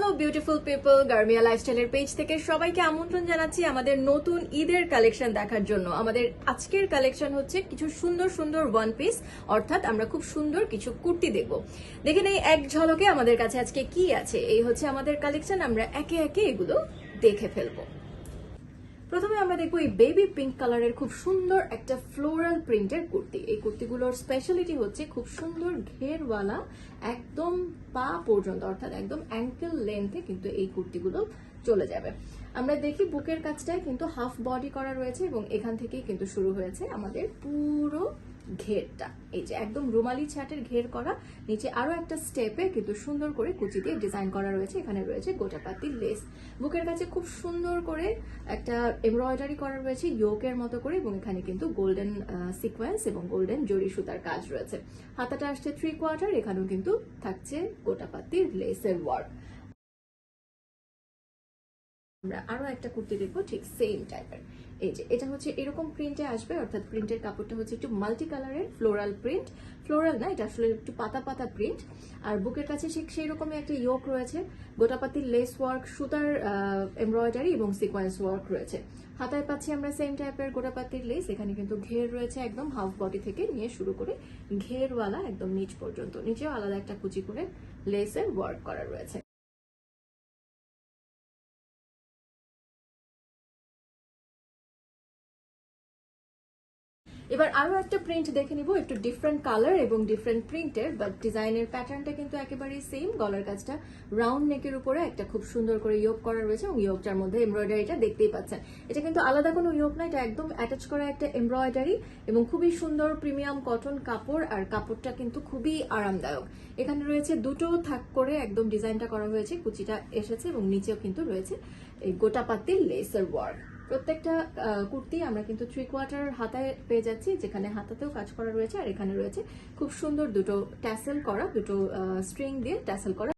Hello beautiful people, গার্মিয়া লাইফস্টাইলের page থেকে সবাইকে আমন্ত্রণ জানাচ্ছি আমাদের নতুন ঈদের কালেকশন দেখার জন্য। আমাদের আজকের কালেকশন হচ্ছে কিছু সুন্দর সুন্দর ওয়ান পিস, অর্থাৎ আমরা খুব সুন্দর কিছু কুর্তি দেখব। দেখে নেই এক ঝলকে আমাদের কাছে আজকে কি আছে। এই হচ্ছে আমাদের কালেকশন, আমরা একে একে এগুলো দেখে ফেলবো। প্রথমে আমরা দেখবো এই বেবি পিঙ্ক কালারের খুব সুন্দর একটা ফ্লোরাল প্রিন্টের কুর্তি। এই কুর্তিগুলোর স্পেশালিটি হচ্ছে খুব সুন্দর ঘেরওয়ালা, একদম পা পর্যন্ত, অর্থাৎ একদম অ্যাঙ্কেল লেন্থে কিন্তু এই কুর্তিগুলো চলে যাবে। আমরা দেখি বুকের কাছটায় কিন্তু হাফ বডি করা রয়েছে এবং এখান থেকেই কিন্তু শুরু হয়েছে আমাদের পুরো ঘেরটা। এই যে একদম রুমালি ছাটের ঘের করা, নিচে আরো একটা স্টেপে কিন্তু সুন্দর করে কুচি দিয়ে ডিজাইন করা রয়েছে। এখানে রয়েছে গোটাপাতি লেস, বুকের কাছে খুব সুন্দর করে একটা এমব্রয়ডারি করা রয়েছে ইয়োকের মতো করে, এবং এখানে কিন্তু গোল্ডেন সিকোয়েন্স এবং গোল্ডেন জরি সুতার কাজ রয়েছে। হাতাটা আসছে 3/4, এখানেও কিন্তু থাকছে গোটাপাতির লেসের ওয়ার্ক। আমরা আরো একটা কুর্তি দেখবো ঠিক সেম টাইপের। এই যে এটা হচ্ছে এরকম প্রিন্টে আসবে, অর্থাৎ প্রিন্টের কাপড়টা হচ্ছে একটু মাল্টি কালারের ফ্লোরাল প্রিন্ট। ফ্লোরাল না, এটা আসলে একটু পাতা পাতা প্রিন্ট। আর বুকের কাছে ঠিক সেই রকমই একটা ইয়োক রয়েছে, গোটাপাতির লেস ওয়ার্ক, সুতার এমব্রয়ডারি এবং সিকোয়েন্স ওয়ার্ক রয়েছে। হাতায় পাচ্ছি আমরা সেম টাইপের গোটাপাতির লেস। এখানে কিন্তু ঘের রয়েছে একদম হাফ বডি থেকে নিয়ে শুরু করে ঘেরওয়ালা একদম নিচ পর্যন্ত। নিচেও আলাদা একটা কুচি করে লেসের ওয়ার্ক করা রয়েছে। এবার আরো একটা প্রিন্ট দেখে নিব, একটু ডিফারেন্ট কালার এবং ডিফারেন্ট প্রিন্টের, বাট ডিজাইনের প্যাটার্নটা কিন্তু একেবারেই সেম। গলার কাজটা রাউন্ড নেকের উপরে একটা খুব সুন্দর করে ইয়োক করা রয়েছে এবং ইয়োকটার মধ্যে এমব্রয়ডারিটা দেখতেই পাচ্ছেন। এটা কিন্তু আলাদা কোনো ইয়োক না, এটা একদম অ্যাটাচ করা একটা এমব্রয়ডারি এবং খুবই সুন্দর প্রিমিয়াম কটন কাপড়, আর কাপড়টা কিন্তু খুবই আরামদায়ক। এখানে রয়েছে দুটো থাক করে একদম ডিজাইনটা করা হয়েছে, কুচিটা এসেছে এবং নিচেও কিন্তু রয়েছে এই গোটাপাতির লেসের ওয়ার্ক। প্রত্যেকটা কুর্তি আমরা কিন্তু 3/4 হাতায় পেয়ে যাচ্ছি, যেখানে হাতাতেও কাজ করা রয়েছে, আর এখানে রয়েছে খুব সুন্দর দুটো ট্যাসেল করা, দুটো স্ট্রিং দিয়ে ট্যাসেল করা।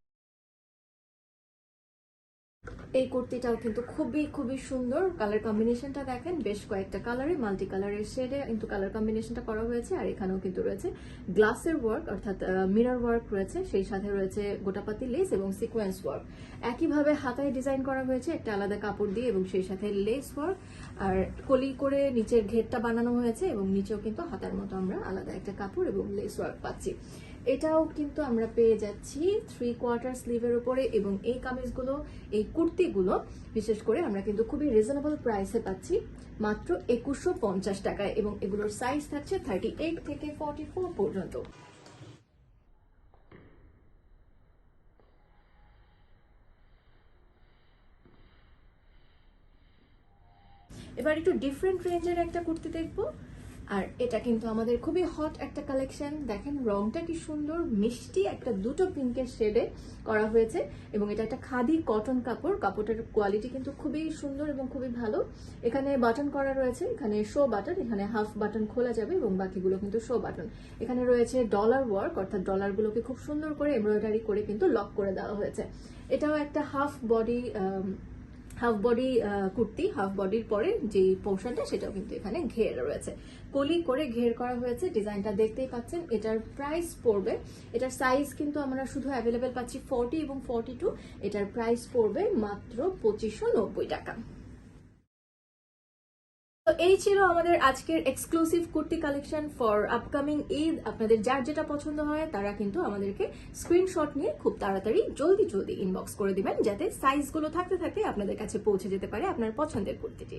এই কুর্তিটাও কিন্তু খুবই খুবই সুন্দর। কালার কম্বিনেশনটা দেখেন, বেশ কয়েকটা কালারে, মাল্টি কালারের শেডে কিন্তু কালার কম্বিনেশনটা করা হয়েছে। আর এখানেও কিন্তু রয়েছে গ্লাসের ওয়ার্ক, অর্থাৎ মিরর ওয়ার্ক রয়েছে, সেই সাথে রয়েছে গোটাপাতি লেস এবং সিকোয়েন্স ওয়ার্ক। একইভাবে হাতায় ডিজাইন করা হয়েছে একটা আলাদা কাপড় দিয়ে এবং সেই সাথে লেস ওয়ার্ক, আর কলি করে নিচের ঘেরটা বানানো হয়েছে এবং নিচেও কিন্তু হাতার মতো আমরা আলাদা একটা কাপড় এবং লেস ওয়ার্ক পাচ্ছি। এটাও কিন্তু আমরা পেয়ে যাচ্ছি 3/4 স্লিভের উপরে, এবং এই কামিজগুলো, এই কুর্তিগুলো বিশেষ করে আমরা কিন্তু খুবই রিজনেবল প্রাইসে পাচ্ছি, মাত্র 2150 টাকায়, এবং এগুলোর সাইজ থাকছে 38 থেকে 44 পর্যন্ত। এবার একটু ডিফারেন্ট রেঞ্জের একটা কুর্তি দেখবো, আর এটা কিন্তু আমাদের খুবই হট একটা কালেকশন। দেখেন রংটা কি সুন্দর, মিষ্টি একটা দুটো পিঙ্কের শেডে করা হয়েছে, এবং এটা একটা খাদি কটন কাপড়। কাপড়টার কোয়ালিটি কিন্তু খুবই সুন্দর এবং খুবই ভালো। এখানে বাটন করা রয়েছে, এখানে শো বাটন, এখানে হাফ বাটন খোলা যাবে এবং বাকিগুলো কিন্তু শো বাটন। এখানে রয়েছে ডলার ওয়ার্ক, অর্থাৎ ডলারগুলোকে খুব সুন্দর করে এমব্রয়ডারি করে কিন্তু লক করে দেওয়া হয়েছে। এটাও একটা হাফ বডি কুর্তি। হাফ বডির পরে যে পোর্শনটা সেটাও কিন্তু এখানে ঘের রয়েছে, কলি করে ঘের করা হয়েছে। ডিজাইনটা দেখতেই পাচ্ছেন। এটার প্রাইস পড়বে, এটার সাইজ কিন্তু আমরা শুধু অ্যাভেলেবেল পাচ্ছি 40 এবং 42। এটার প্রাইস পড়বে মাত্র 2590 টাকা। তো এই ছিল আমাদের আজকের exclusive kurti collection for upcoming Eid. আপনাদের যার যেটা পছন্দ হয় তারা কিন্তু আমাদেরকে স্ক্রিনশট নিয়ে খুব তাড়াতাড়ি জলদি জলদি ইনবক্স করে দিবেন, যাতে সাইজগুলো থাকতে থাকতে আপনাদের কাছে পৌঁছে যেতে পারে আপনার পছন্দের কুর্তিটি।